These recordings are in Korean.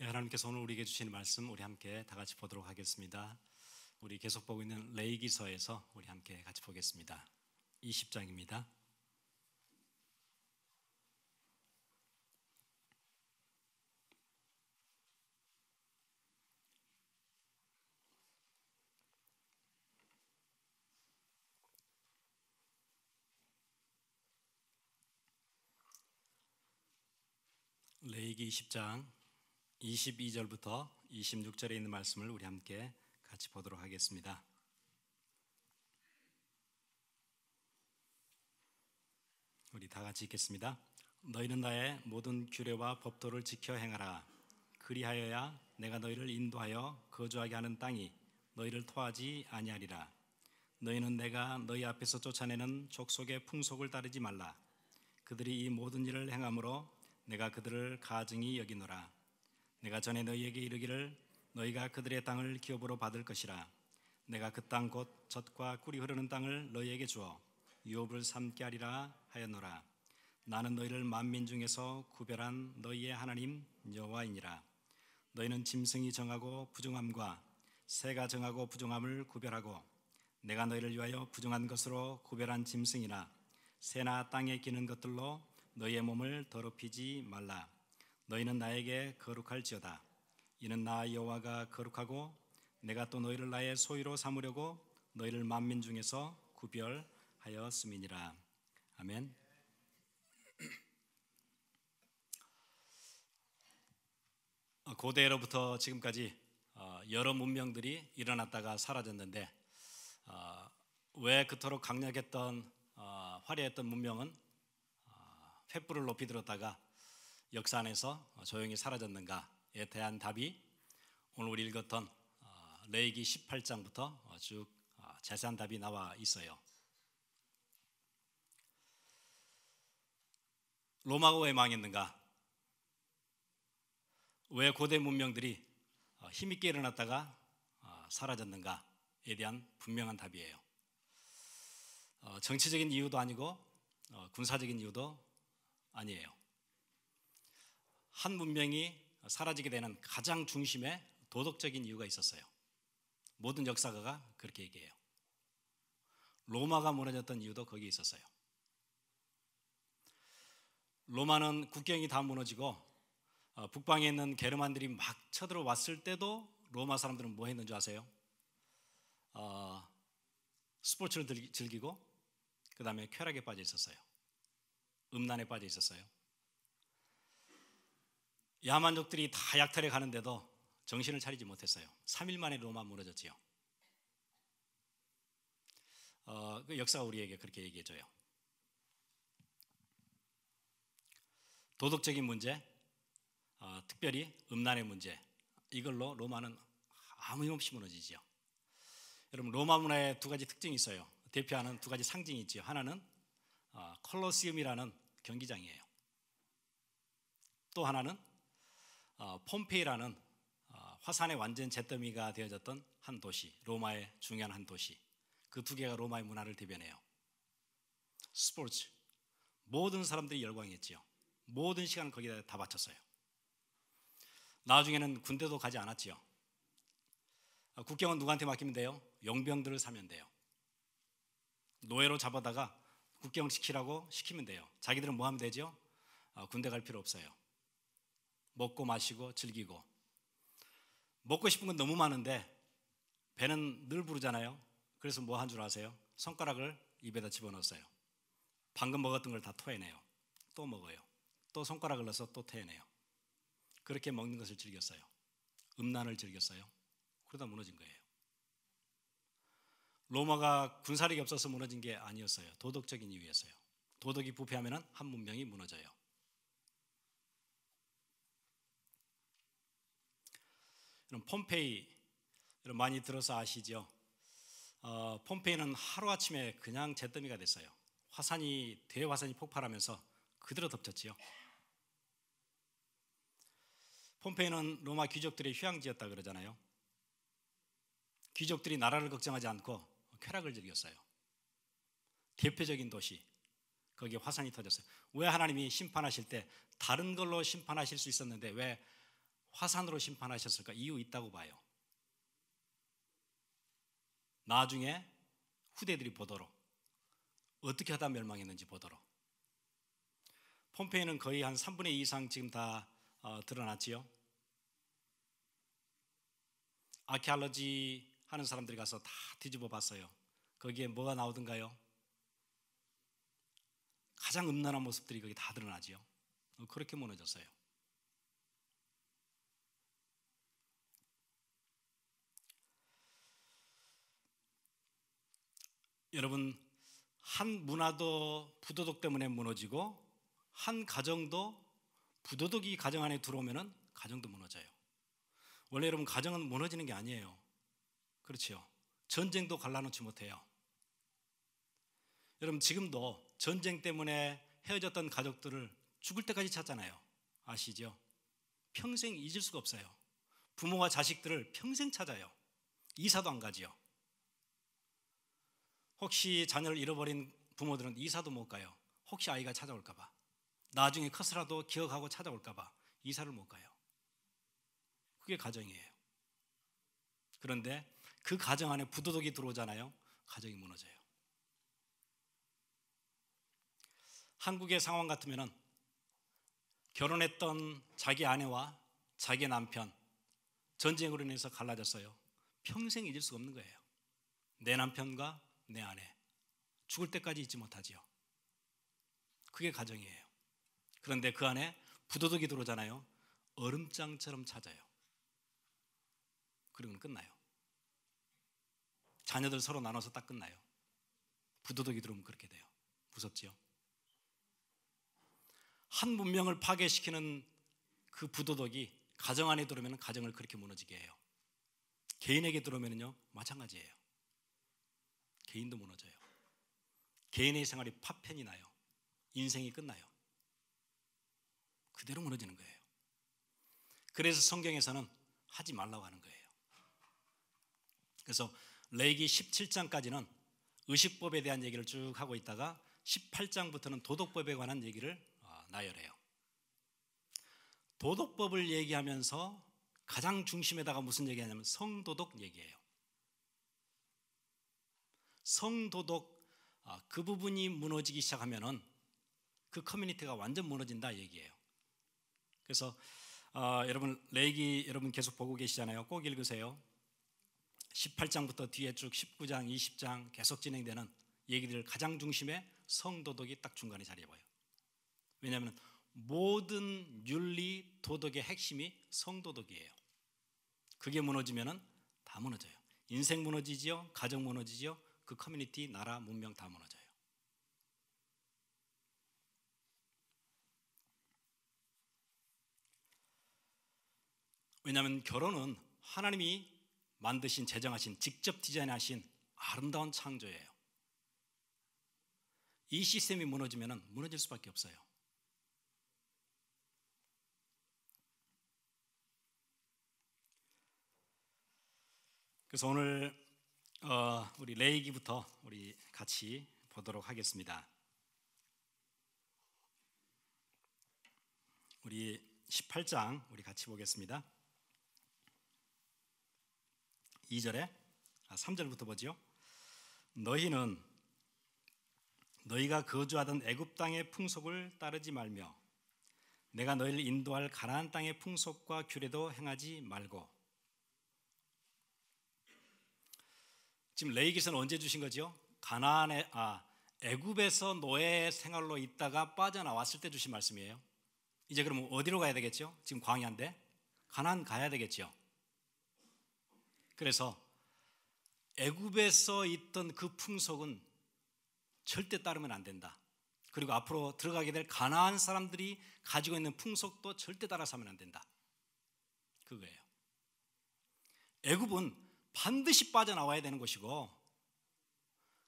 하나님께서 오늘 우리에게 주시는 말씀 우리 함께 다 같이 보도록 하겠습니다. 우리 계속 보고 있는 레위기서에서 우리 함께 같이 보겠습니다. 20장입니다. 레위기 20장 22절부터 26절에 있는 말씀을 우리 함께 같이 보도록 하겠습니다. 우리 다 같이 읽겠습니다. 너희는 나의 모든 규례와 법도를 지켜 행하라. 그리하여야 내가 너희를 인도하여 거주하게 하는 땅이 너희를 토하지 아니하리라. 너희는 내가 너희 앞에서 쫓아내는 족속의 풍속을 따르지 말라. 그들이 이 모든 일을 행함으로 내가 그들을 가증히 여기노라. 내가 전에 너희에게 이르기를 너희가 그들의 땅을 기업으로 받을 것이라. 내가 그 땅 곧 젖과 꿀이 흐르는 땅을 너희에게 주어 유업을 삼게 하리라 하였노라. 나는 너희를 만민 중에서 구별한 너희의 하나님 여호와이니라. 너희는 짐승이 정하고 부정함과 새가 정하고 부정함을 구별하고 내가 너희를 위하여 부정한 것으로 구별한 짐승이나 새나 땅에 기는 것들로 너희의 몸을 더럽히지 말라. 너희는 나에게 거룩할지어다. 이는 나 여호와가 거룩하고 내가 또 너희를 나의 소유로 삼으려고 너희를 만민 중에서 구별하였음이니라. 아멘. 고대로부터 지금까지 여러 문명들이 일어났다가 사라졌는데 왜 그토록 강력했던 화려했던 문명은 횃불을 높이 들었다가 역사 안에서 조용히 사라졌는가에 대한 답이 오늘 우리 읽었던 레위기 18장부터 쭉 자세한 답이 나와 있어요. 로마가 왜 망했는가? 왜 고대 문명들이 힘있게 일어났다가 사라졌는가에 대한 분명한 답이에요. 정치적인 이유도 아니고 군사적인 이유도 아니에요. 한 문명이 사라지게 되는 가장 중심에 도덕적인 이유가 있었어요. 모든 역사가가 그렇게 얘기해요. 로마가 무너졌던 이유도 거기에 있었어요. 로마는 국경이 다 무너지고 북방에 있는 게르만들이 막 쳐들어왔을 때도 로마 사람들은 뭐 했는 줄 아세요? 스포츠를 즐기고 그 다음에 쾌락에 빠져 있었어요. 음란에 빠져 있었어요. 야만족들이 다 약탈해 가는데도 정신을 차리지 못했어요. 3일 만에 로마 무너졌지요. 그 역사가 우리에게 그렇게 얘기해줘요. 도덕적인 문제, 특별히 음란의 문제, 이걸로 로마는 아무 힘 없이 무너지지요. 여러분, 로마 문화에 두 가지 특징이 있어요. 대표하는 두 가지 상징이 있지요. 하나는 콜로시움이라는 경기장이에요. 또 하나는 폼페이라는 화산의 완전 잿더미가 되어졌던 한 도시, 로마의 중요한 한 도시. 그 두 개가 로마의 문화를 대변해요. 스포츠, 모든 사람들이 열광했지요. 모든 시간을 거기다 다 바쳤어요. 나중에는 군대도 가지 않았지요. 국경은 누구한테 맡기면 돼요? 용병들을 사면 돼요. 노예로 잡아다가 국경을 지키라고 시키면 돼요. 자기들은 뭐 하면 되죠? 군대 갈 필요 없어요. 먹고 마시고 즐기고. 먹고 싶은 건 너무 많은데 배는 늘 부르잖아요. 그래서 뭐 한 줄 아세요? 손가락을 입에다 집어넣었어요. 방금 먹었던 걸 다 토해내요. 또 먹어요. 또 손가락을 넣어서 또 토해내요. 그렇게 먹는 것을 즐겼어요. 음란을 즐겼어요. 그러다 무너진 거예요. 로마가 군사력이 없어서 무너진 게 아니었어요. 도덕적인 이유였어요. 도덕이 부패하면 한 문명이 무너져요. 여러분, 폼페이 여러분 많이 들어서 아시죠? 폼페이는 하루아침에 그냥 잿더미가 됐어요. 대화산이 폭발하면서 그대로 덮쳤지요. 폼페이는 로마 귀족들의 휴양지였다 그러잖아요. 귀족들이 나라를 걱정하지 않고 쾌락을 즐겼어요. 대표적인 도시, 거기에 화산이 터졌어요. 왜 하나님이 심판하실 때 다른 걸로 심판하실 수 있었는데 왜 화산으로 심판하셨을까? 이유 있다고 봐요. 나중에 후대들이 보도록 어떻게 하다 멸망했는지 보도록. 폼페이는 거의 한 3분의 2 이상 지금 다 드러났지요. 아키알러지 하는 사람들이 가서 다 뒤집어 봤어요. 거기에 뭐가 나오던가요? 가장 음란한 모습들이 거기 다 드러나지요. 그렇게 무너졌어요. 여러분, 한 문화도 부도덕 때문에 무너지고 한 가정도 부도덕이 가정 안에 들어오면 가정도 무너져요. 원래 여러분, 가정은 무너지는 게 아니에요. 그렇죠? 전쟁도 갈라놓지 못해요. 여러분, 지금도 전쟁 때문에 헤어졌던 가족들을 죽을 때까지 찾잖아요. 아시죠? 평생 잊을 수가 없어요. 부모와 자식들을 평생 찾아요. 이사도 안 가지요. 혹시 자녀를 잃어버린 부모들은 이사도 못 가요. 혹시 아이가 찾아올까 봐. 나중에 커서라도 기억하고 찾아올까 봐 이사를 못 가요. 그게 가정이에요. 그런데 그 가정 안에 부도덕이 들어오잖아요. 가정이 무너져요. 한국의 상황 같으면 결혼했던 자기 아내와 자기 남편 전쟁으로 인해서 갈라졌어요. 평생 잊을 수가 없는 거예요. 내 남편과 내 아내 죽을 때까지 잊지 못하지요. 그게 가정이에요. 그런데 그 안에 부도덕이 들어오잖아요. 얼음장처럼 찾아요. 그리고는 끝나요. 자녀들 서로 나눠서 딱 끝나요. 부도덕이 들어오면 그렇게 돼요. 무섭지요? 한 문명을 파괴시키는 그 부도덕이 가정 안에 들어오면 가정을 그렇게 무너지게 해요. 개인에게 들어오면요 마찬가지예요. 개인도 무너져요. 개인의 생활이 파편이 나요. 인생이 끝나요. 그대로 무너지는 거예요. 그래서 성경에서는 하지 말라고 하는 거예요. 그래서 레위기 17장까지는 의식법에 대한 얘기를 쭉 하고 있다가 18장부터는 도덕법에 관한 얘기를 나열해요. 도덕법을 얘기하면서 가장 중심에다가 무슨 얘기하냐면 성도덕 얘기예요. 성도덕 그 부분이 무너지기 시작하면은 그 커뮤니티가 완전 무너진다 얘기예요. 그래서 여러분 레위기 여러분 계속 보고 계시잖아요. 꼭 읽으세요. 18장부터 뒤에 쭉 19장, 20장 계속 진행되는 얘기들 가장 중심에 성도덕이 딱 중간에 자리해 봐요. 왜냐하면 모든 윤리 도덕의 핵심이 성도덕이에요. 그게 무너지면은 다 무너져요. 인생 무너지지요, 가정 무너지지요, 그 커뮤니티, 나라, 문명 다 무너져요. 왜냐하면 결혼은 하나님이 만드신, 제정하신, 직접 디자인하신 아름다운 창조예요. 이 시스템이 무너지면 무너질 수밖에 없어요. 그래서 오늘 우리 레위기부터 우리 같이 보도록 하겠습니다. 우리 18장 우리 같이 보겠습니다. 2절에 3절부터 보죠. 너희는 너희가 거주하던 애굽 땅의 풍속을 따르지 말며 내가 너희를 인도할 가나안 땅의 풍속과 규례도 행하지 말고. 지금 레위기서는 언제 주신 거죠? 애굽에서 노예 생활로 있다가 빠져나왔을 때 주신 말씀이에요. 이제 그러면 어디로 가야 되겠죠? 지금 광야인데 가나안 가야 되겠죠. 그래서 애굽에서 있던 그 풍속은 절대 따르면 안 된다. 그리고 앞으로 들어가게 될 가나안 사람들이 가지고 있는 풍속도 절대 따라서 하면 안 된다. 그거예요. 애굽은 반드시 빠져나와야 되는 것이고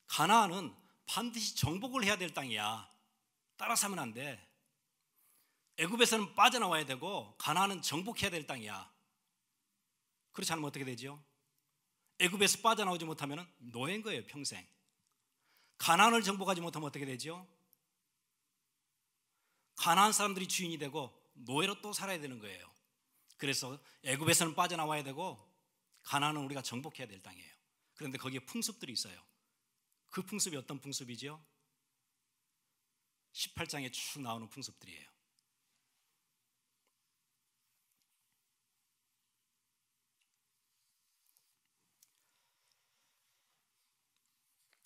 가나안은 반드시 정복을 해야 될 땅이야. 따라서 하면 안 돼. 애굽에서는 빠져나와야 되고 가나안은 정복해야 될 땅이야. 그렇지 않으면 어떻게 되죠? 애굽에서 빠져나오지 못하면 노예인 거예요, 평생. 가나안을 정복하지 못하면 어떻게 되죠? 가나안 사람들이 주인이 되고 노예로 또 살아야 되는 거예요. 그래서 애굽에서는 빠져나와야 되고 가나안은 우리가 정복해야 될 땅이에요. 그런데 거기에 풍습들이 있어요. 그 풍습이 어떤 풍습이죠? 18장에 쭉 나오는 풍습들이에요.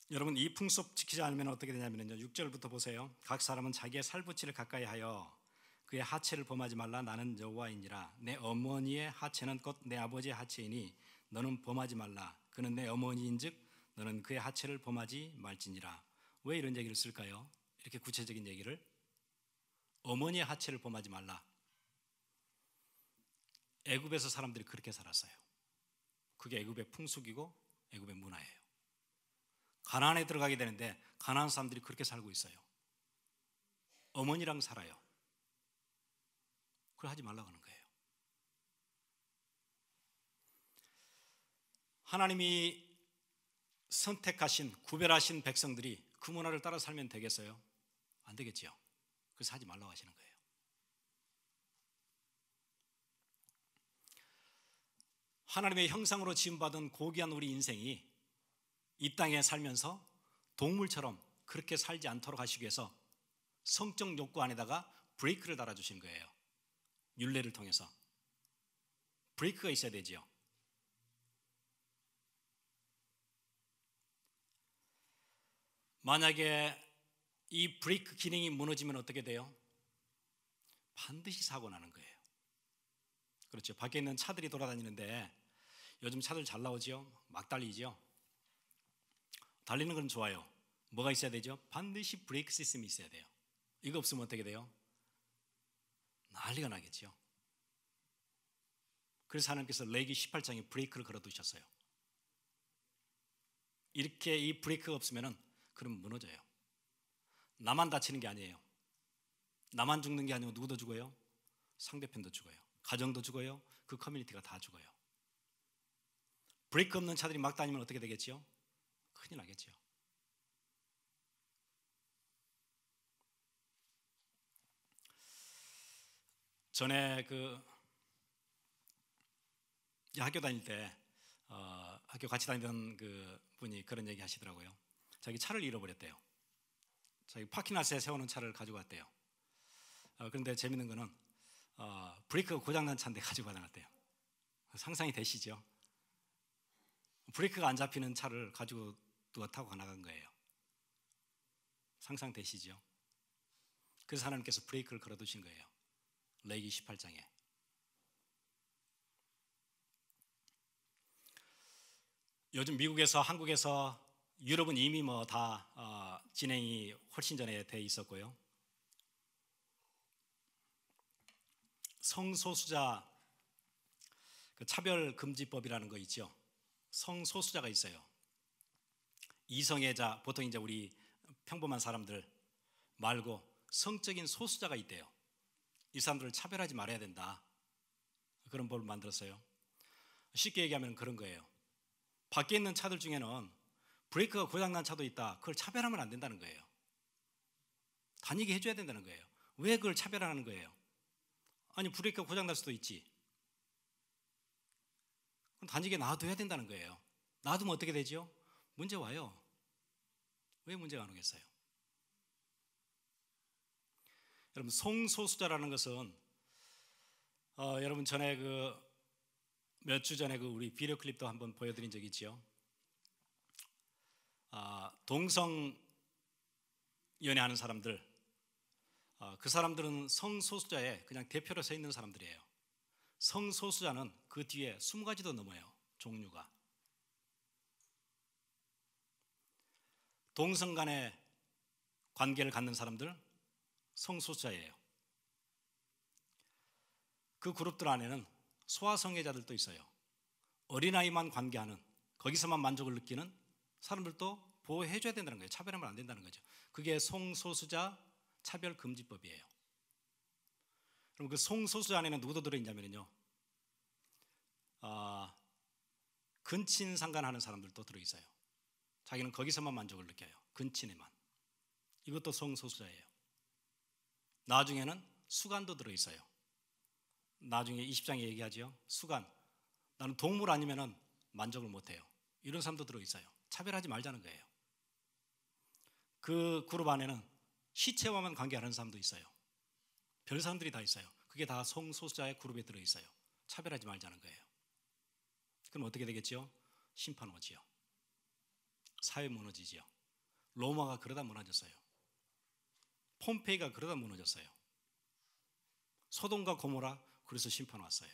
여러분, 이 풍습 지키지 않으면 어떻게 되냐면요, 6절부터 보세요. 각 사람은 자기의 살붙이를 가까이 하여 그의 하체를 범하지 말라. 나는 여호와이니라. 내 어머니의 하체는 곧 내 아버지의 하체이니 너는 범하지 말라. 그는 내 어머니인즉 너는 그의 하체를 범하지 말지니라. 왜 이런 얘기를 쓸까요? 이렇게 구체적인 얘기를. 어머니의 하체를 범하지 말라. 애굽에서 사람들이 그렇게 살았어요. 그게 애굽의 풍속이고 애굽의 문화예요. 가나안에 들어가게 되는데 가나안 사람들이 그렇게 살고 있어요. 어머니랑 살아요. 그걸 하지 말라고 하는 거예요. 하나님이 선택하신, 구별하신 백성들이 그 문화를 따라 살면 되겠어요? 안 되겠지요. 그래서 하지 말라고 하시는 거예요. 하나님의 형상으로 지음받은 고귀한 우리 인생이 이 땅에 살면서 동물처럼 그렇게 살지 않도록 하시기 위해서 성적 욕구 안에다가 브레이크를 달아주신 거예요. 율례를 통해서 브레이크가 있어야 되지요. 만약에 이 브레이크 기능이 무너지면 어떻게 돼요? 반드시 사고 나는 거예요. 그렇죠. 밖에 있는 차들이 돌아다니는데 요즘 차들 잘 나오지요. 막 달리지요. 달리는 건 좋아요. 뭐가 있어야 되죠? 반드시 브레이크 시스템이 있어야 돼요. 이거 없으면 어떻게 돼요? 난리가 나겠죠. 그래서 하나님께서 레위기 18장에 브레이크를 걸어두셨어요. 이렇게 이 브레이크가 없으면 그럼 무너져요. 나만 다치는 게 아니에요. 나만 죽는 게 아니고 누구도 죽어요? 상대편도 죽어요. 가정도 죽어요. 그 커뮤니티가 다 죽어요. 브레이크 없는 차들이 막 다니면 어떻게 되겠죠? 큰일 나겠죠. 전에 학교 다닐 때 학교 같이 다니던 그 분이 그런 얘기 하시더라고요. 자기 차를 잃어버렸대요. 자기 파킹라스에 세워놓은 차를 가지고 왔대요. 그런데 재밌는 거는 브레이크가 고장난 차인데 가지고 가놨대요. 상상이 되시죠? 브레이크가 안 잡히는 차를 가지고 누가 타고 나간 거예요. 상상되시죠? 그래서 하나님께서 브레이크를 걸어두신 거예요. 레위기 18장에. 요즘 미국에서, 한국에서, 유럽은 이미 다 진행이 훨씬 전에 돼 있었고요. 성소수자 차별금지법이라는 거 있죠. 성소수자가 있어요. 이성애자, 보통 이제 우리 평범한 사람들 말고 성적인 소수자가 있대요. 이 사람들을 차별하지 말아야 된다. 그런 법을 만들었어요. 쉽게 얘기하면 그런 거예요. 밖에 있는 차들 중에는 브레이크가 고장난 차도 있다. 그걸 차별하면 안 된다는 거예요. 다니게 해줘야 된다는 거예요. 왜 그걸 차별하는 거예요? 아니, 브레이크가 고장날 수도 있지. 그럼 다니게 놔둬야 된다는 거예요. 놔두면 어떻게 되죠? 문제 와요. 왜 문제가 안 오겠어요? 여러분, 성소수자라는 것은 여러분 전에 몇 주 전에 우리 비디오 클립도 한번 보여드린 적이 있죠. 동성 연애하는 사람들, 그 사람들은 성소수자의 그냥 대표로 서 있는 사람들이에요. 성소수자는 그 뒤에 20가지도 넘어요. 종류가. 동성 간의 관계를 갖는 사람들, 성소수자예요. 그 그룹들 안에는 소아성애자들도 있어요. 어린아이만 관계하는, 거기서만 만족을 느끼는 사람들도 보호해줘야 된다는 거예요. 차별하면 안 된다는 거죠. 그게 성소수자 차별금지법이에요. 그럼 그 성소수자 안에는 누구도 들어있냐면요, 근친상간하는 사람들도 들어있어요. 자기는 거기서만 만족을 느껴요. 근친에만. 이것도 성소수자예요. 나중에는 수간도 들어있어요. 나중에 20장에 얘기하죠. 수간, 나는 동물 아니면은 만족을 못해요. 이런 사람도 들어있어요. 차별하지 말자는 거예요. 그 그룹 안에는 시체와만 관계하는 사람도 있어요. 별 사람들이 다 있어요. 그게 다 성소수자의 그룹에 들어있어요. 차별하지 말자는 거예요. 그럼 어떻게 되겠죠? 심판 오지요. 사회 무너지지요. 로마가 그러다 무너졌어요. 폼페이가 그러다 무너졌어요. 소돔과 고모라 그래서 심판 왔어요.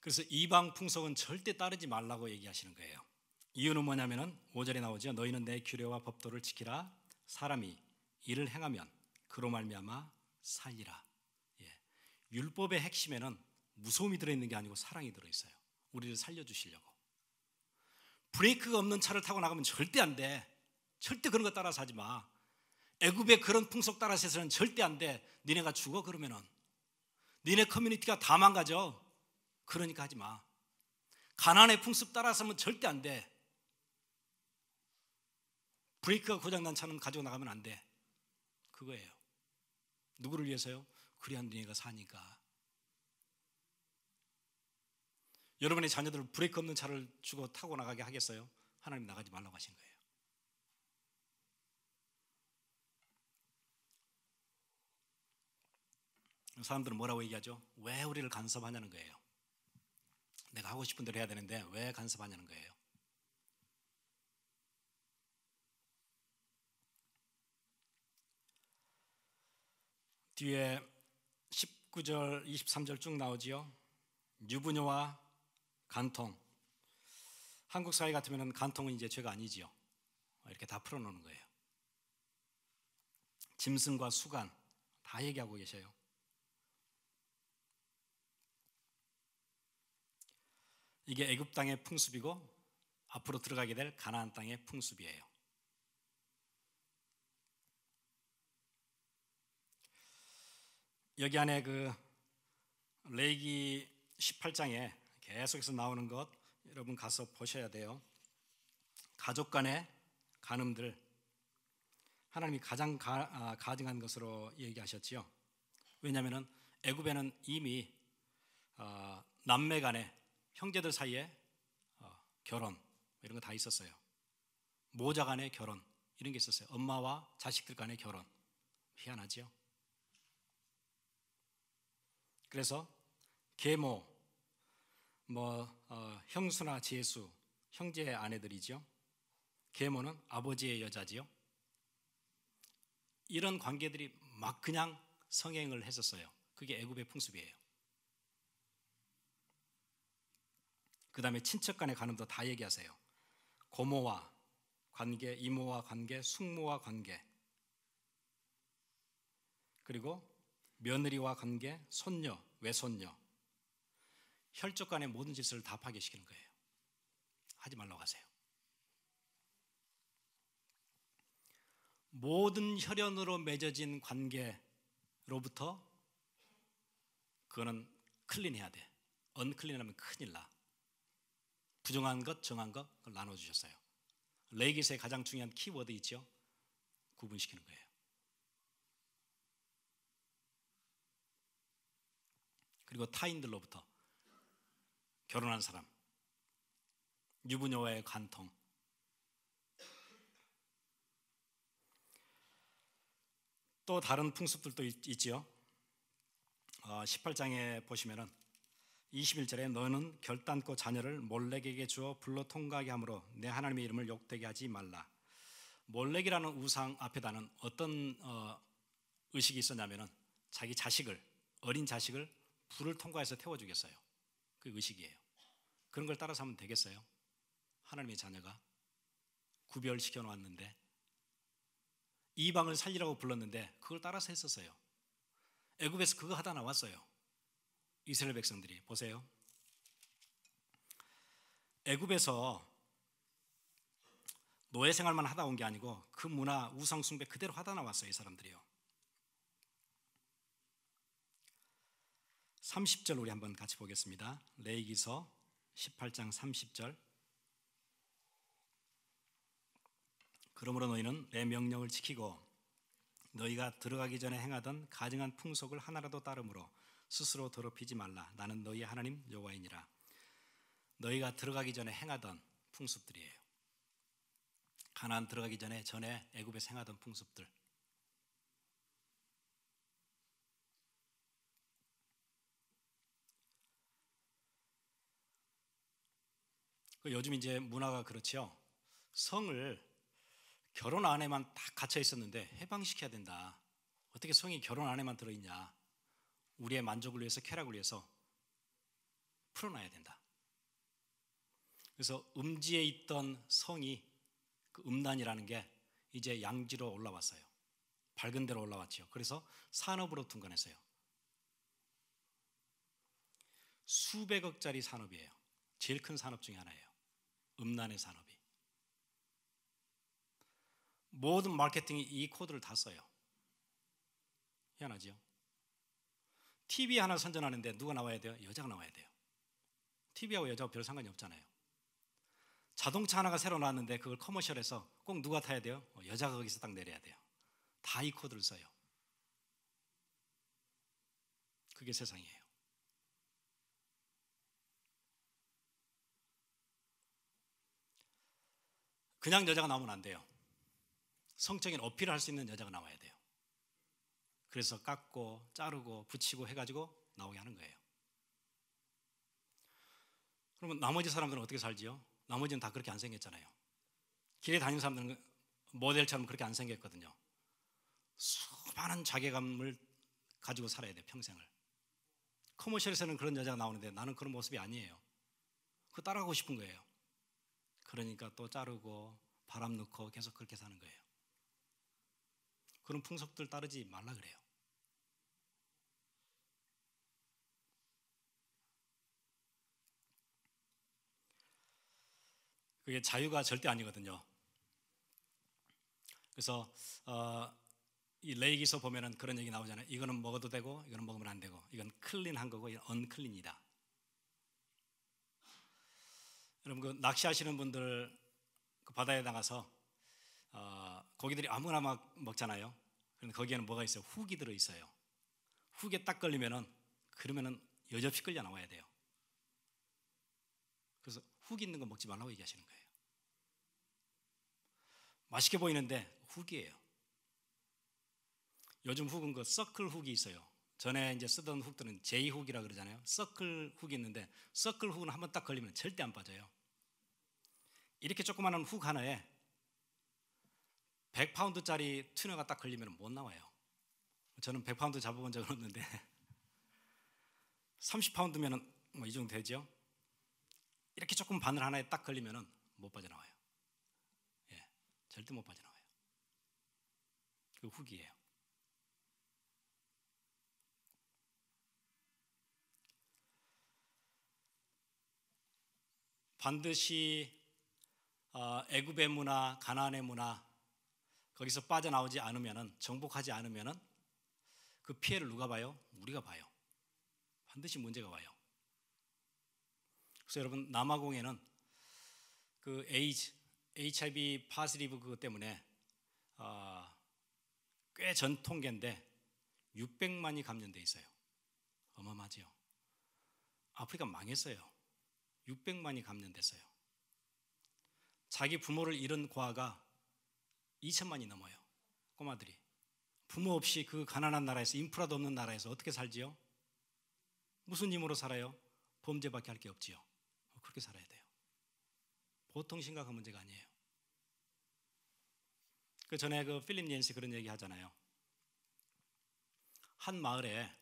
그래서 이방 풍속은 절대 따르지 말라고 얘기하시는 거예요. 이유는 뭐냐면은 5절에 나오죠. 너희는 내 규례와 법도를 지키라. 사람이 이를 행하면 그로 말미암아 살리라. 예. 율법의 핵심에는 무서움이 들어있는 게 아니고 사랑이 들어있어요. 우리를 살려주시려고. 브레이크가 없는 차를 타고 나가면 절대 안 돼. 절대 그런 거 따라서 하지 마. 애굽의 그런 풍속 따라서 해서는 절대 안 돼. 니네가 죽어 그러면은. 니네 커뮤니티가 다 망가져. 그러니까 하지 마. 가나안의 풍습 따라서 하면 절대 안 돼. 브레이크가 고장난 차는 가지고 나가면 안 돼. 그거예요. 누구를 위해서요? 그래야 니네가 사니까. 여러분의 자녀들을 브레이크 없는 차를 주고 타고 나가게 하겠어요? 하나님 나가지 말라고 하신 거예요. 사람들은 뭐라고 얘기하죠? 왜 우리를 간섭하냐는 거예요. 내가 하고 싶은 대로 해야 되는데 왜 간섭하냐는 거예요. 뒤에 19절, 23절 쭉 나오지요. 유부녀와 간통. 한국 사회 같으면 간통은 이제 죄가 아니지요. 이렇게 다 풀어놓는 거예요. 짐승과 수간 다 얘기하고 계셔요. 이게 애굽 땅의 풍습이고 앞으로 들어가게 될 가나안 땅의 풍습이에요. 여기 안에 그 레위기 18장에 계속해서 나오는 것 여러분 가서 보셔야 돼요. 가족 간의 간음들 하나님이 가장 가증한 것으로 얘기하셨지요. 왜냐하면 애굽에는 이미 남매 간에 형제들 사이에 결혼 이런 거 다 있었어요. 모자 간의 결혼 이런 게 있었어요. 엄마와 자식들 간의 결혼. 희한하죠. 그래서 계모, 형수나 제수, 형제의 아내들이죠. 계모는 아버지의 여자지요. 이런 관계들이 막 그냥 성행을 했었어요. 그게 애굽의 풍습이에요. 그 다음에 친척 간의 간음도 다 얘기하세요. 고모와 관계, 이모와 관계, 숙모와 관계, 그리고 며느리와 관계, 손녀, 외손녀, 혈족 간의 모든 짓을 다 파괴시키는 거예요. 하지 말라고 하세요. 모든 혈연으로 맺어진 관계로부터 그거는 클린해야 돼. 언클린하면 큰일 나. 부정한 것, 정한 것 그걸 나눠주셨어요. 레위기서의 가장 중요한 키워드 있죠. 구분시키는 거예요. 그리고 타인들로부터 결혼한 사람, 유부녀와의 간통, 또 다른 풍습들도 있지요. 18장에 보시면은 21절에 너는 결단코 자녀를 몰렉에게 주어 불러 통과하게 하므로 내 하나님의 이름을 욕되게 하지 말라. 몰렉이라는 우상 앞에다는 어떤 의식이 있었냐면은 자기 자식을, 어린 자식을 불을 통과해서 태워주겠어요. 그 의식이에요. 그런 걸 따라서 하면 되겠어요? 하나님의 자녀가 구별시켜 놓았는데 이방을 살리라고 불렀는데 그걸 따라서 했었어요. 애굽에서 그거 하다 나왔어요. 이스라엘 백성들이 보세요. 애굽에서 노예 생활만 하다 온 게 아니고 그 문화 우상 숭배 그대로 하다 나왔어요. 이 사람들이요. 30절 우리 한번 같이 보겠습니다. 레위기서 18장 30절. 그러므로 너희는 내 명령을 지키고 너희가 들어가기 전에 행하던 가증한 풍속을 하나라도 따름으로 스스로 더럽히지 말라. 나는 너희의 하나님 여호와이니라. 너희가 들어가기 전에 행하던 풍습들이에요. 가나안 들어가기 전에 애굽에서 행하던 풍습들. 요즘 이제 문화가 그렇죠. 성을 결혼 안에만 딱 갇혀 있었는데 해방시켜야 된다. 어떻게 성이 결혼 안에만 들어있냐. 우리의 만족을 위해서, 쾌락을 위해서 풀어놔야 된다. 그래서 음지에 있던 성이, 그 음란이라는 게 이제 양지로 올라왔어요. 밝은 데로 올라왔죠. 그래서 산업으로 둔간했어요. 수백억짜리 산업이에요. 제일 큰 산업 중에 하나예요. 음란의 산업이. 모든 마케팅이 이 코드를 다 써요. 희한하죠? TV 하나 선전하는데 누가 나와야 돼요? 여자가 나와야 돼요. TV하고 여자하고 별 상관이 없잖아요. 자동차 하나가 새로 나왔는데 그걸 커머셜해서 꼭 누가 타야 돼요? 여자가 거기서 딱 내려야 돼요. 다 이 코드를 써요. 그게 세상이에요. 그냥 여자가 나오면 안 돼요. 성적인 어필을 할 수 있는 여자가 나와야 돼요. 그래서 깎고 자르고 붙이고 해가지고 나오게 하는 거예요. 그러면 나머지 사람들은 어떻게 살지요? 나머지는 다 그렇게 안 생겼잖아요. 길에 다니는 사람들은 모델처럼 그렇게 안 생겼거든요. 수많은 자괴감을 가지고 살아야 돼요. 평생을. 커머셜에서는 그런 여자가 나오는데 나는 그런 모습이 아니에요. 그거 따라가고 싶은 거예요. 그러니까 또 자르고 바람 넣고 계속 그렇게 사는 거예요. 그런 풍속들 따르지 말라 그래요. 그게 자유가 절대 아니거든요. 그래서 이 레이기서 보면은 그런 얘기 나오잖아요. 이거는 먹어도 되고 이거는 먹으면 안 되고, 이건 클린한 거고 이건 언클린이다. 여러분, 그 낚시하시는 분들 그 바다에 나가서 고기들이 아무나 막 먹잖아요. 그런데 거기에는 뭐가 있어요? 훅이 들어 있어요. 훅에 딱 걸리면은, 그러면은 여접시 끌려 나와야 돼요. 그래서 훅 있는 거 먹지 말라고 얘기하시는 거예요. 맛있게 보이는데 훅이에요. 요즘 훅은 그 서클 훅이 있어요. 전에 이제 쓰던 훅들은 J 훅이라 그러잖아요. 서클 훅이 있는데, 서클 훅은 한번 딱 걸리면 절대 안 빠져요. 이렇게 조그마한 훅 하나에 100파운드짜리 튜너가 딱 걸리면 못 나와요. 저는 100파운드 잡아본 적은 없는데 30파운드면 뭐 이 정도 되죠. 이렇게 조금 바늘 하나에 딱 걸리면 못 빠져나와요. 예, 절대 못 빠져나와요. 그 훅이에요. 반드시 애굽의 문화, 가나안의 문화, 거기서 빠져나오지 않으면은, 정복하지 않으면은 그 피해를 누가 봐요? 우리가 봐요. 반드시 문제가 와요. 그래서 여러분, 남아공에는 그 HIV 파스리브 그것 때문에 꽤 전통계인데 600만이 감염돼 있어요. 어마어마하죠. 아프리카 망했어요. 600만이 감염됐어요. 자기 부모를 잃은 고아가 2천만이 넘어요. 꼬마들이. 부모 없이 그 가난한 나라에서, 인프라도 없는 나라에서 어떻게 살지요? 무슨 힘으로 살아요? 범죄밖에 할 게 없지요. 그렇게 살아야 돼요. 보통 심각한 문제가 아니에요. 그 전에 그 필립 옌시 그런 얘기 하잖아요. 한 마을에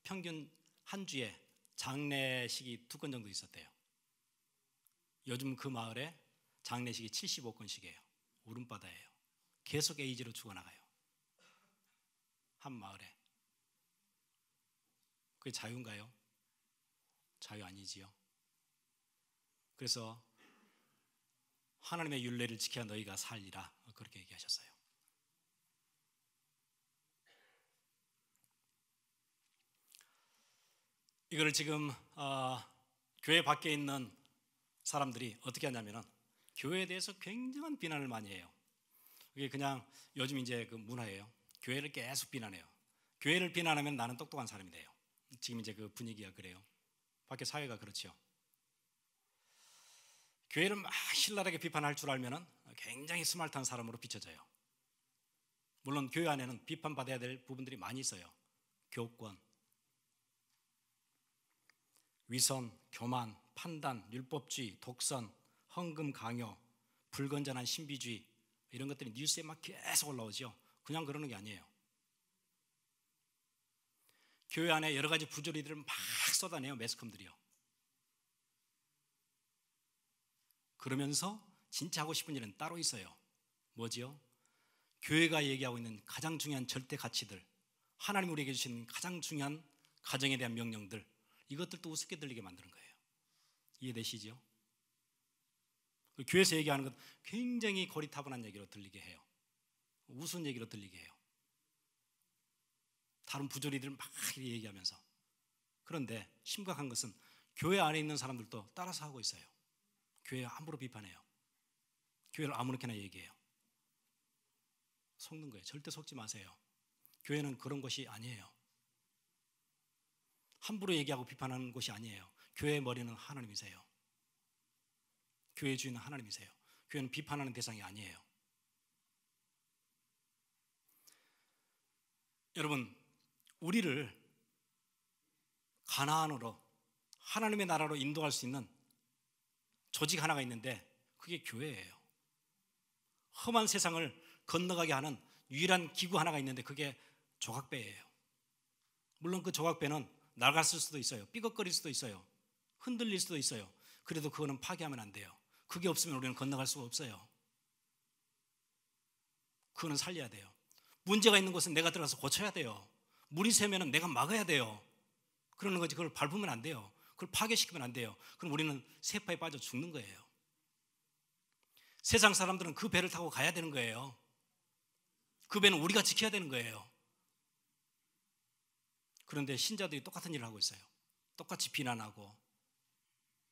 평균 한 주에 장례식이 2건 정도 있었대요. 요즘 그 마을에 장례식이 75건씩이에요. 울음바다예요. 계속 에이즈로 죽어나가요. 한 마을에. 그게 자유인가요? 자유 아니지요. 그래서 하나님의 율례를 지켜 너희가 살리라, 그렇게 얘기하셨어요. 이거를 지금 교회 밖에 있는 사람들이 어떻게 하냐면은 교회에 대해서 굉장한 비난을 많이 해요. 그게 그냥 요즘 이제 그 문화예요. 교회를 계속 비난해요. 교회를 비난하면 나는 똑똑한 사람이 돼요. 지금 이제 그 분위기가 그래요. 밖에 사회가 그렇죠. 교회를 막 신랄하게 비판할 줄 알면은 굉장히 스마트한 사람으로 비춰져요. 물론 교회 안에는 비판받아야 될 부분들이 많이 있어요. 교권, 위선, 교만, 판단, 율법주의, 독선, 헌금 강요, 불건전한 신비주의, 이런 것들이 뉴스에 막 계속 올라오죠. 그냥 그러는 게 아니에요. 교회 안에 여러 가지 부조리들을 막 쏟아내요, 매스컴들이요. 그러면서 진짜 하고 싶은 일은 따로 있어요. 뭐지요? 교회가 얘기하고 있는 가장 중요한 절대 가치들, 하나님 우리에게 주신 가장 중요한 가정에 대한 명령들, 이것들도 우습게 들리게 만드는 거예요. 이해되시죠? 교회에서 얘기하는 것 굉장히 고리타분한 얘기로 들리게 해요. 우스운 얘기로 들리게 해요. 다른 부조리들 막 얘기하면서. 그런데 심각한 것은 교회 안에 있는 사람들도 따라서 하고 있어요. 교회 함부로 비판해요. 교회를 아무렇게나 얘기해요. 속는 거예요. 절대 속지 마세요. 교회는 그런 곳이 아니에요. 함부로 얘기하고 비판하는 곳이 아니에요. 교회의 머리는 하나님이세요. 교회의 주인은 하나님이세요. 교회는 비판하는 대상이 아니에요. 여러분, 우리를 가나안으로, 하나님의 나라로 인도할 수 있는 조직 하나가 있는데 그게 교회예요. 험한 세상을 건너가게 하는 유일한 기구 하나가 있는데 그게 조각배예요. 물론 그 조각배는 낡았을 수도 있어요. 삐걱거릴 수도 있어요. 흔들릴 수도 있어요. 그래도 그거는 파괴하면 안 돼요. 그게 없으면 우리는 건너갈 수가 없어요. 그거는 살려야 돼요. 문제가 있는 곳은 내가 들어가서 고쳐야 돼요. 물이 새면 내가 막아야 돼요. 그러는 거지. 그걸 밟으면 안 돼요. 그걸 파괴시키면 안 돼요. 그럼 우리는 세파에 빠져 죽는 거예요. 세상 사람들은 그 배를 타고 가야 되는 거예요. 그 배는 우리가 지켜야 되는 거예요. 그런데 신자들이 똑같은 일을 하고 있어요. 똑같이 비난하고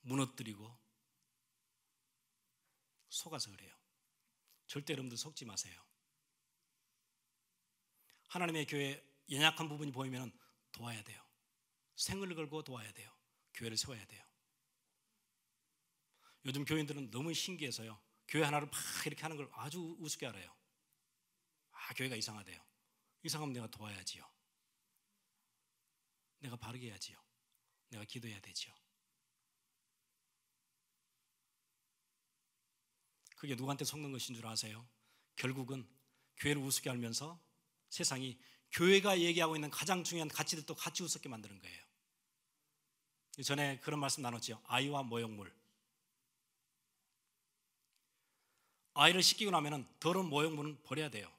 무너뜨리고 속아서 그래요. 절대 여러분들 속지 마세요. 하나님의 교회에 연약한 부분이 보이면 도와야 돼요. 생을 걸고 도와야 돼요. 교회를 세워야 돼요. 요즘 교인들은 너무 신기해서요. 교회 하나를 막 이렇게 하는 걸 아주 우습게 알아요. 교회가 이상하대요. 이상하면 내가 도와야지요. 내가 바르게 해야지요. 내가 기도해야 되지요. 그게 누구한테 속는 것인 줄 아세요? 결국은 교회를 우습게 알면서 세상이 교회가 얘기하고 있는 가장 중요한 가치들도 같이 우습게 만드는 거예요. 전에 그런 말씀 나눴죠. 아이와 모욕물. 아이를 씻기고 나면 더러운 모욕물은 버려야 돼요.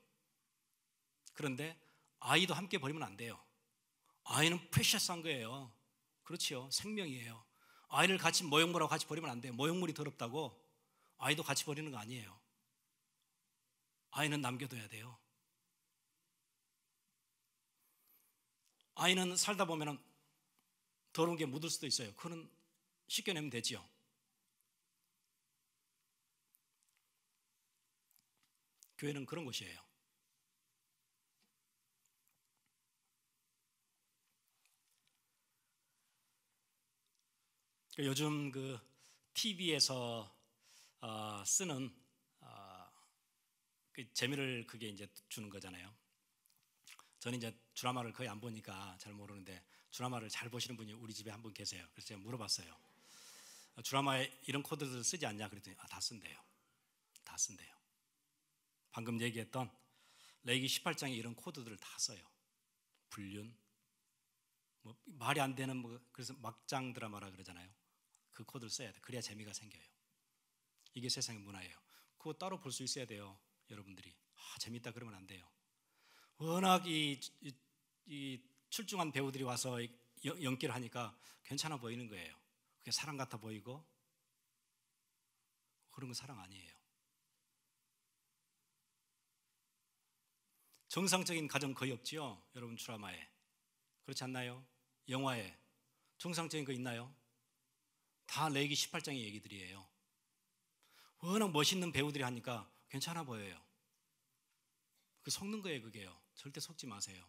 그런데 아이도 함께 버리면 안 돼요. 아이는 프레셔스한 거예요. 그렇죠. 생명이에요. 아이를 같이 모욕물하고 같이 버리면 안 돼요. 모욕물이 더럽다고 아이도 같이 버리는 거 아니에요. 아이는 남겨둬야 돼요. 아이는 살다 보면 더러운 게 묻을 수도 있어요. 그거는 씻겨내면 되지요. 교회는 그런 곳이에요. 요즘 그 TV에서 쓰는 그 재미를 그게 이제 주는 거잖아요. 저는 이제 드라마를 거의 안 보니까 잘 모르는데 드라마를 잘 보시는 분이 우리 집에 한 분 계세요. 그래서 제가 물어봤어요. 드라마에 이런 코드들 쓰지 않냐? 그랬더니 다 쓴대요. 다 쓴대요. 방금 얘기했던 레위기 18장에 이런 코드들을 다 써요. 불륜, 뭐 말이 안 되는 그래서 막장 드라마라 그러잖아요. 그 코드를 써야 돼. 그래야 재미가 생겨요. 이게 세상의 문화예요. 그거 따로 볼 수 있어야 돼요. 여러분들이 재밌다 그러면 안 돼요. 워낙 이 출중한 배우들이 와서 연기를 하니까 괜찮아 보이는 거예요. 그게 사랑 같아 보이고 그런 건 사랑 아니에요. 정상적인 가정 거의 없지요. 여러분 드라마에 그렇지 않나요? 영화에 정상적인 거 있나요? 다 레위기 18장의 얘기들이에요. 워낙 멋있는 배우들이 하니까 괜찮아 보여요. 그 속는 거예요. 그게요. 절대 속지 마세요.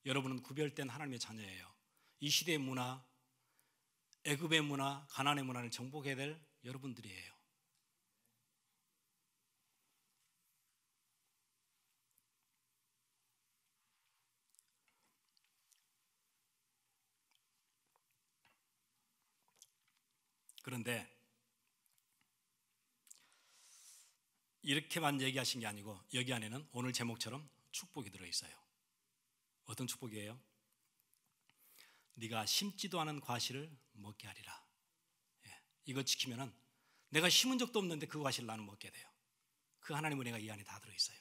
여러분은 구별된 하나님의 자녀예요. 이 시대의 문화, 애굽의 문화, 가나안의 문화를 정복해야 될 여러분들이에요. 그런데 이렇게만 얘기하신 게 아니고 여기 안에는 오늘 제목처럼 축복이 들어있어요. 어떤 축복이에요? 네가 심지도 않은 과실을 먹게 하리라. 이거 지키면은 내가 심은 적도 없는데 그 과실을 나는 먹게 돼요. 그 하나님의 은혜가 이 안에 다 들어있어요.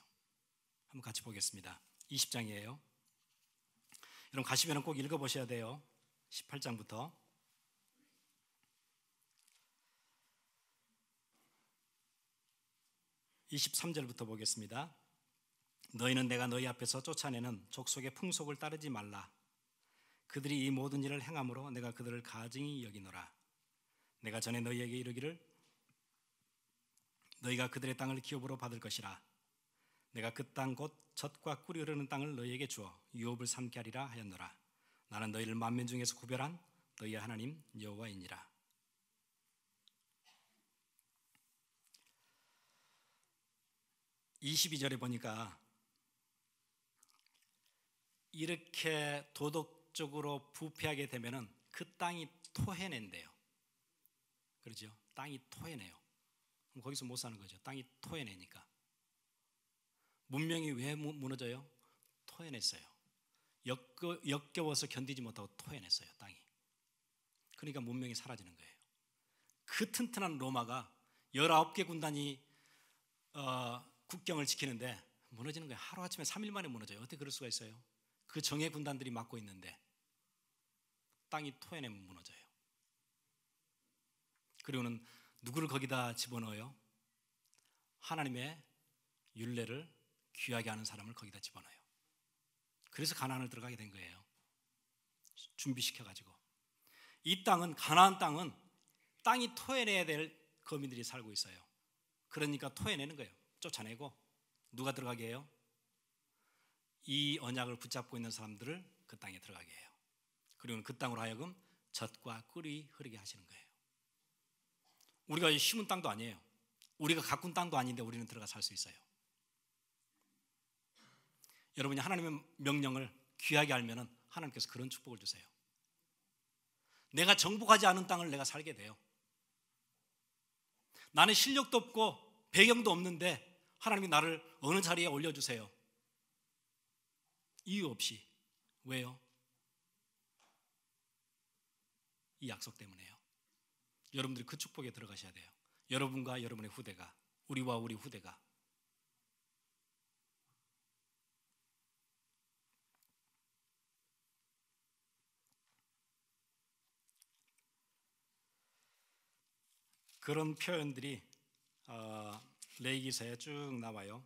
한번 같이 보겠습니다. 20장이에요. 여러분 가시면 꼭 읽어보셔야 돼요. 18장부터 23절부터 보겠습니다. 너희는 내가 너희 앞에서 쫓아내는 족속의 풍속을 따르지 말라. 그들이 이 모든 일을 행함으로 내가 그들을 가증히 여기노라. 내가 전에 너희에게 이르기를 너희가 그들의 땅을 기업으로 받을 것이라. 내가 그 땅 곧 젖과 꿀이 흐르는 땅을 너희에게 주어 유업을 삼게 하리라 하였노라. 나는 너희를 만민 중에서 구별한 너희의 하나님 여호와이니라. (22절에) 보니까 이렇게 도덕적으로 부패하게 되면은 그 땅이 토해낸대요. 그렇죠? 땅이 토해내요. 그럼 거기서 못 사는 거죠. 땅이 토해내니까. 문명이 왜 무너져요? 토해냈어요. 역겨워서 견디지 못하고 토해냈어요. 땅이. 그러니까 문명이 사라지는 거예요. 그 튼튼한 로마가 19개 군단이 국경을 지키는데 무너지는 거예요. 하루아침에 3일 만에 무너져요. 어떻게 그럴 수가 있어요? 그 정예 군단들이 막고 있는데 땅이 토해내면 무너져요. 그리고는 누구를 거기다 집어넣어요? 하나님의 율례를 귀하게 하는 사람을 거기다 집어넣어요. 그래서 가나안을 들어가게 된 거예요. 준비시켜가지고. 이 땅은, 가나안 땅은 땅이 토해내야 될 거민들이 살고 있어요. 그러니까 토해내는 거예요. 쫓아내고. 누가 들어가게 해요? 이 언약을 붙잡고 있는 사람들을 그 땅에 들어가게 해요. 그리고 그 땅으로 하여금 젖과 꿀이 흐르게 하시는 거예요. 우리가 심은 땅도 아니에요. 우리가 가꾼 땅도 아닌데 우리는 들어가 살 수 있어요. 여러분이 하나님의 명령을 귀하게 알면은 하나님께서 그런 축복을 주세요. 내가 정복하지 않은 땅을 내가 살게 돼요. 나는 실력도 없고 배경도 없는데 하나님이 나를 어느 자리에 올려주세요. 이유 없이. 왜요? 이 약속 때문에요. 여러분들이 그 축복에 들어가셔야 돼요. 여러분과 여러분의 후대가, 우리와 우리 후대가. 그런 표현들이 레위기서에 쭉 나와요.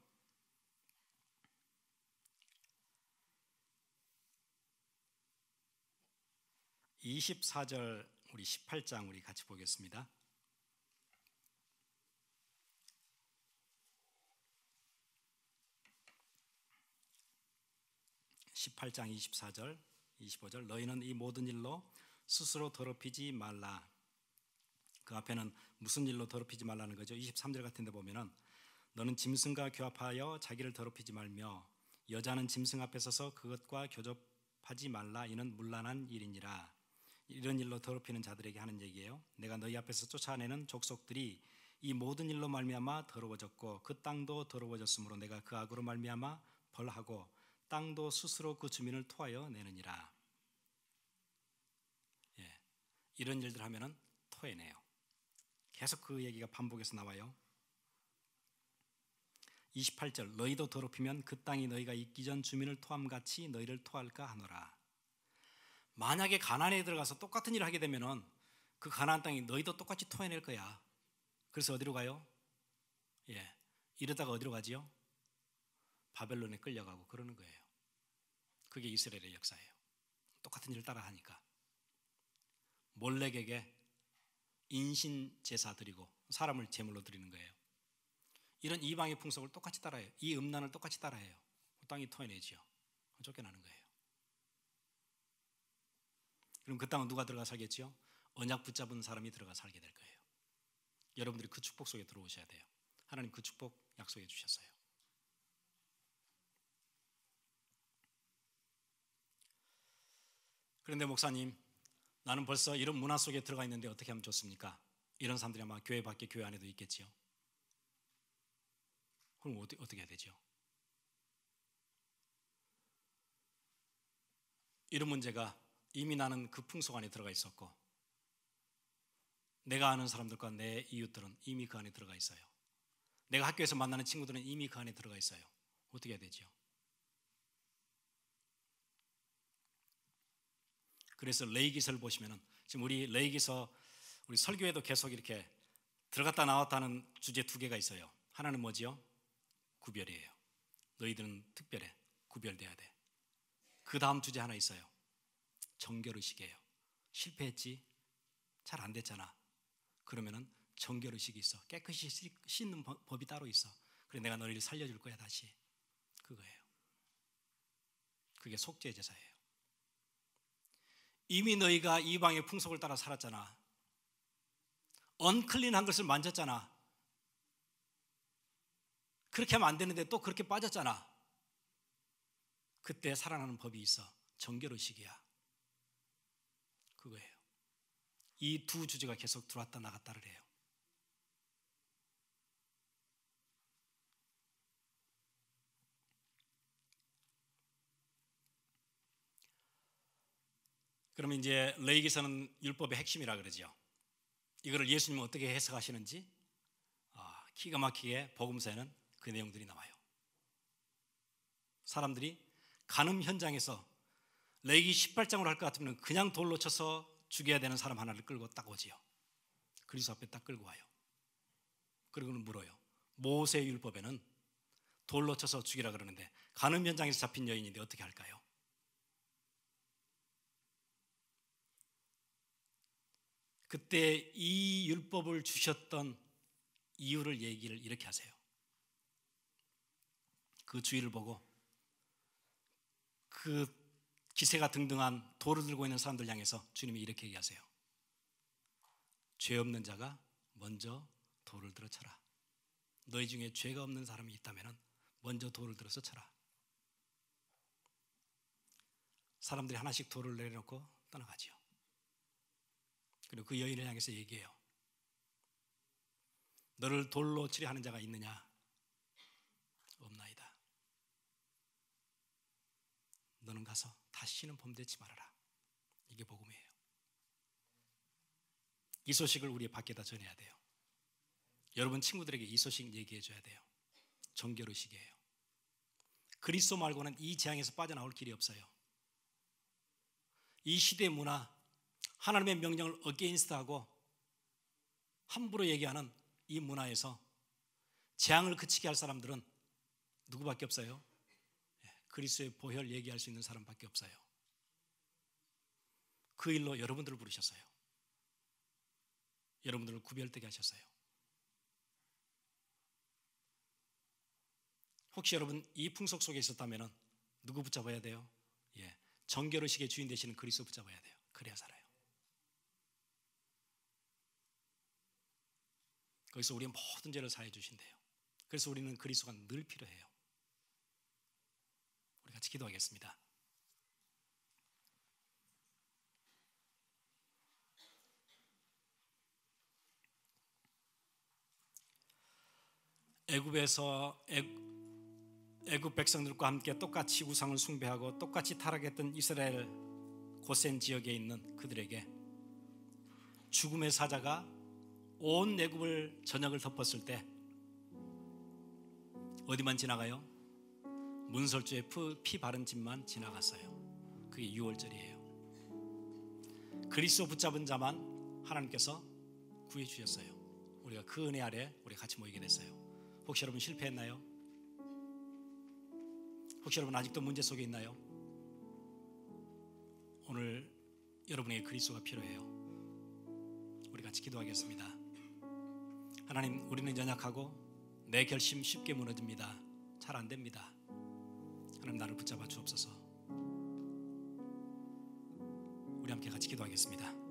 (24절) 우리 18장 우리 같이 보겠습니다. (18장) 24절 25절 너희는 이 모든 일로 스스로 더럽히지 말라. 그 앞에는 무슨 일로 더럽히지 말라는 거죠. 23절 같은 데 보면은 너는 짐승과 교합하여 자기를 더럽히지 말며 여자는 짐승 앞에 서서 그것과 교접하지 말라. 이는 문란한 일이니라. 이런 일로 더럽히는 자들에게 하는 얘기예요. 내가 너희 앞에서 쫓아내는 족속들이 이 모든 일로 말미암아 더러워졌고 그 땅도 더러워졌으므로 내가 그 악으로 말미암아 벌하고 땅도 스스로 그 주민을 토하여 내느니라. 이런 일들 하면은 토해내요. 계속 그 얘기가 반복해서 나와요. 28절 너희도 더럽히면 그 땅이 너희가 있기 전 주민을 토함같이 너희를 토할까 하노라. 만약에 가나안에 들어가서 똑같은 일을 하게 되면은 그 가나안 땅이 너희도 똑같이 토해낼 거야. 그래서 어디로 가요? 이러다가 어디로 가지요? 바벨론에 끌려가고 그러는 거예요. 그게 이스라엘의 역사예요. 똑같은 일을 따라 하니까. 몰렉에게 인신 제사 드리고 사람을 제물로 드리는 거예요. 이런 이방의 풍속을 똑같이 따라해요. 이 음란을 똑같이 따라해요. 땅이 토해내지요. 쫓겨나는 거예요. 그럼 그 땅은 누가 들어가 살겠지요? 언약 붙잡은 사람이 들어가 살게 될 거예요. 여러분들이 그 축복 속에 들어오셔야 돼요. 하나님 그 축복 약속해 주셨어요. 그런데 목사님, 나는 벌써 이런 문화 속에 들어가 있는데 어떻게 하면 좋습니까? 이런 사람들이 아마 교회 밖에 교회 안에도 있겠지요. 그럼 어떻게 해야 되죠? 이런 문제가 이미 나는 그 풍속 안에 들어가 있었고, 내가 아는 사람들과 내 이웃들은 이미 그 안에 들어가 있어요. 내가 학교에서 만나는 친구들은 이미 그 안에 들어가 있어요. 어떻게 해야 되죠? 그래서 레위기서를 보시면은, 지금 우리 레위기서 우리 설교에도 계속 이렇게 들어갔다 나왔다 하는 주제 두 개가 있어요. 하나는 뭐지요? 구별이에요. 너희들은 특별해. 구별돼야 돼. 그 다음 주제 하나 있어요. 정결의식이에요. 실패했지? 잘 안 됐잖아. 그러면은 정결의식이 있어. 깨끗이 씻는 법이 따로 있어. 그래 내가 너희를 살려줄 거야 다시. 그거예요. 그게 속죄 제사예요. 이미 너희가 이방의 풍속을 따라 살았잖아. 언클린한 것을 만졌잖아. 그렇게 하면 안 되는데 또 그렇게 빠졌잖아. 그때 살아나는 법이 있어. 정결의식이야. 그거예요. 이 두 주제가 계속 들어왔다 나갔다를 해요. 그러면 이제 레위기서는 율법의 핵심이라 그러죠. 이거를 예수님은 어떻게 해석하시는지 기가 막히게 복음서에는 그 내용들이 나와요. 사람들이 간음 현장에서 레위기 18장으로 할 것 같으면 그냥 돌로 쳐서 죽여야 되는 사람 하나를 끌고 딱 오지요. 그리스도 앞에 딱 끌고 와요. 그리고는 물어요. 모세 율법에는 돌로 쳐서 죽이라 그러는데 간음 현장에서 잡힌 여인인데 어떻게 할까요? 그때 이 율법을 주셨던 이유를 얘기를 이렇게 하세요. 그 주의를 보고 그 기세가 등등한 돌을 들고 있는 사람들 향해서 주님이 이렇게 얘기하세요. 죄 없는 자가 먼저 돌을 들어 쳐라. 너희 중에 죄가 없는 사람이 있다면 먼저 돌을 들어서 쳐라. 사람들이 하나씩 돌을 내려놓고 떠나가지요. 그리고 그 여인을 향해서 얘기해요. 너를 돌로 치려 하는 자가 있느냐? 없나이다. 너는 가서 다시는 범죄치 말아라. 이게 복음이에요. 이 소식을 우리 밖에다 전해야 돼요. 여러분 친구들에게 이 소식 얘기해 줘야 돼요. 정결의식이에요. 그리스도 말고는 이 재앙에서 빠져나올 길이 없어요. 이 시대의 문화, 하나님의 명령을 어게인스트하고 함부로 얘기하는 이 문화에서 재앙을 그치게 할 사람들은 누구밖에 없어요? 그리스도의 보혈 얘기할 수 있는 사람밖에 없어요. 그 일로 여러분들을 부르셨어요. 여러분들을 구별되게 하셨어요. 혹시 여러분 이 풍속 속에 있었다면 누구 붙잡아야 돼요? 정결의식의 주인 되시는 그리스도 붙잡아야 돼요. 그래야 살아요. 거기서 우리의 모든 죄를 사해 주신대요. 그래서 우리는 그리스도가 늘 필요해요. 우리 같이 기도하겠습니다. 애굽에서 애굽 백성들과 함께 똑같이 우상을 숭배하고 똑같이 타락했던 이스라엘 고센 지역에 있는 그들에게 죽음의 사자가 온 애굽을 전역을 덮었을 때 어디만 지나가요? 문설주의 피 바른 집만 지나갔어요. 그게 6월절이에요. 그리스도 붙잡은 자만 하나님께서 구해 주셨어요. 우리가 그 은혜 아래 우리 같이 모이게 됐어요. 혹시 여러분 실패했나요? 혹시 여러분 아직도 문제 속에 있나요? 오늘 여러분에게 그리스도가 필요해요. 우리 같이 기도하겠습니다. 하나님, 우리는 연약하고 내 결심 쉽게 무너집니다. 잘 안 됩니다. 하나님 나를 붙잡아 주옵소서. 우리 함께 같이 기도하겠습니다.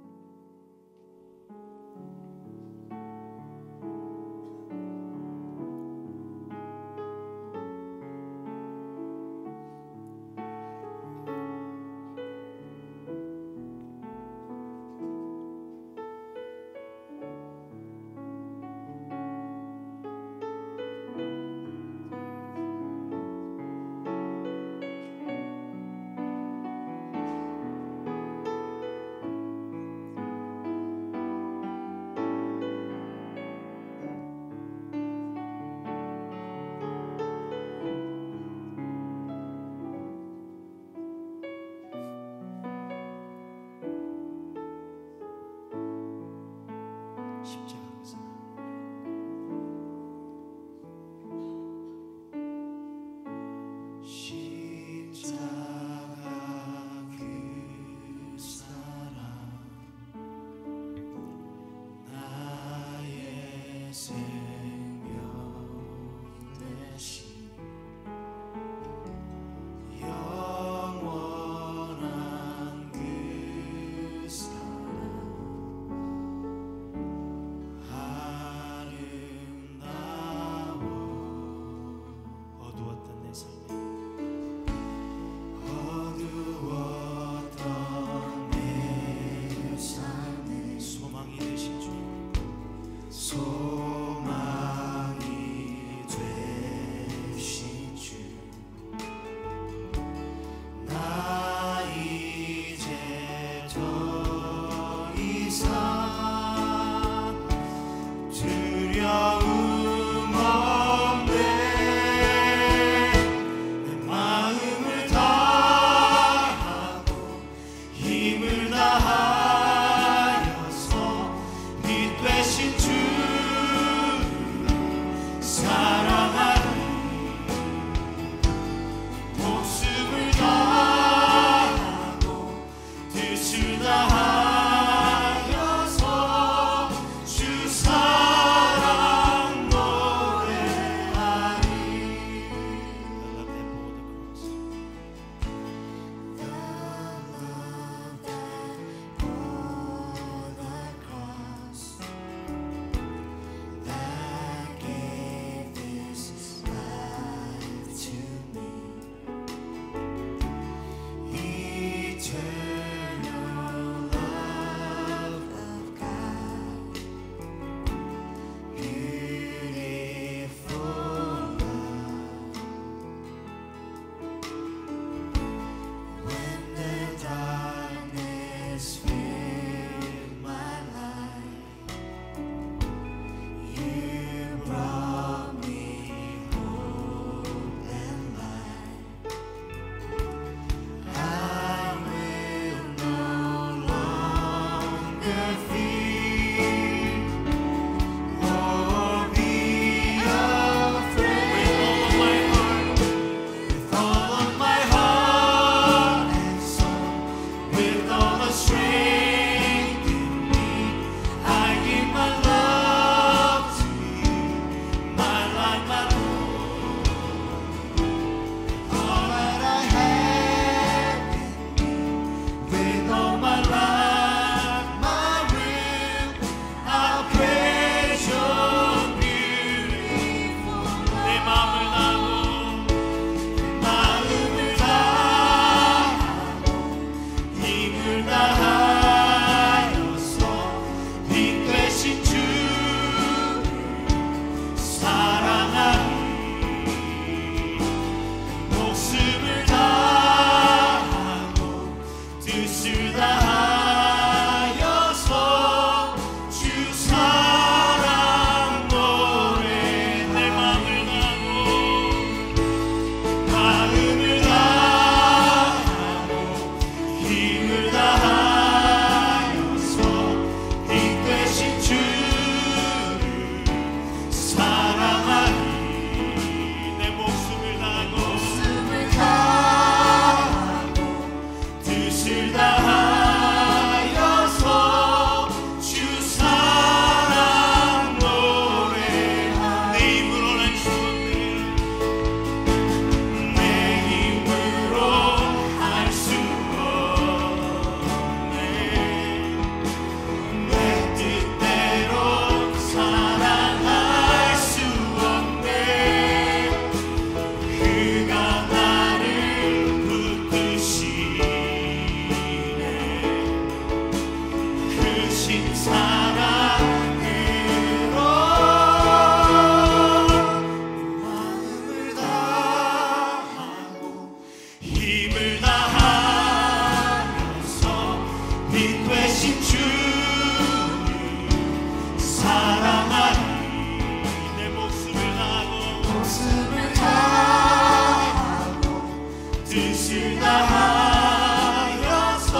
뜻을 다하여서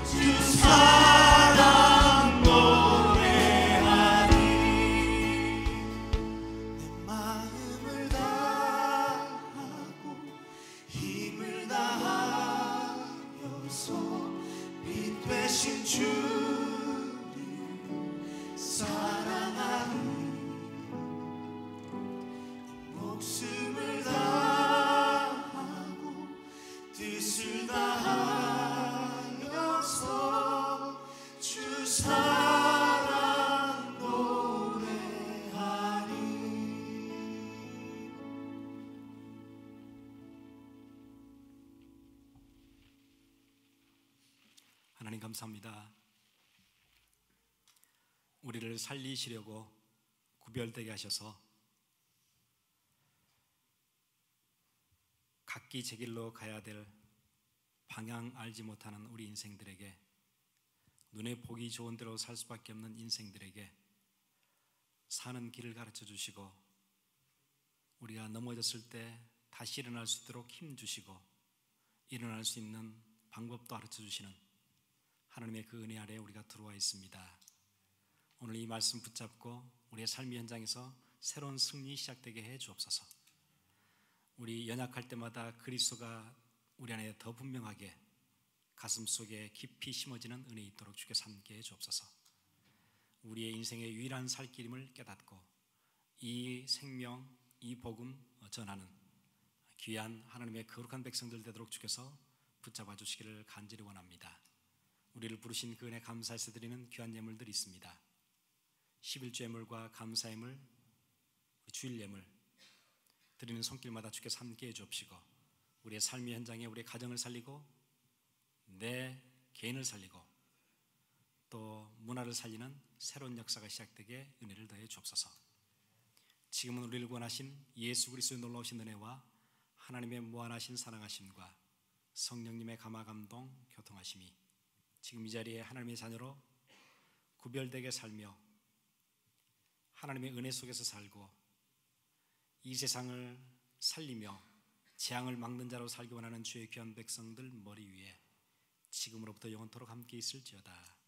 주 사랑 노래하리. 내 마음을 다하고 힘을 다하여서 빛 되신 주를 사랑하리. 목숨을 다하고 뜻을 다하여서 주 사랑 노래하리. 하나님 감사합니다. 우리를 살리시려고 구별되게 하셔서 각기 제 길로 가야 될 방향 알지 못하는 우리 인생들에게, 눈에 보기 좋은 대로 살 수밖에 없는 인생들에게 사는 길을 가르쳐 주시고, 우리가 넘어졌을 때 다시 일어날 수 있도록 힘 주시고 일어날 수 있는 방법도 가르쳐 주시는 하나님의 그 은혜 아래에 우리가 들어와 있습니다. 오늘 이 말씀 붙잡고 우리의 삶의 현장에서 새로운 승리 시작되게 해 주옵소서. 우리 연약할 때마다 그리스도가 우리 안에 더 분명하게 가슴 속에 깊이 심어지는 은혜 있도록 주께서 함께 해 주옵소서. 우리의 인생의 유일한 살 길임을 깨닫고 이 생명, 이 복음 전하는 귀한 하나님의 거룩한 백성들 되도록 주께서 붙잡아 주시기를 간절히 원합니다. 우리를 부르신 그 은혜 감사해서 드리는 귀한 예물들이 있습니다. 11조 예물과 감사 예물, 주일 예물 드리는 손길마다 주께서 함께 해 주옵시고, 우리의 삶의 현장에 우리의 가정을 살리고 내 개인을 살리고 또 문화를 살리는 새로운 역사가 시작되게 은혜를 더해 주옵소서. 지금은 우리를 구원하신 예수 그리스도의 놀라우신 은혜와 하나님의 무한하신 사랑하심과 성령님의 감화 감동 교통하심이 지금 이 자리에 하나님의 자녀로 구별되게 살며 하나님의 은혜 속에서 살고 이 세상을 살리며 재앙을 막는 자로 살기 원하는 주의 귀한 백성들 머리 위에 지금으로부터 영원토록 함께 있을지어다.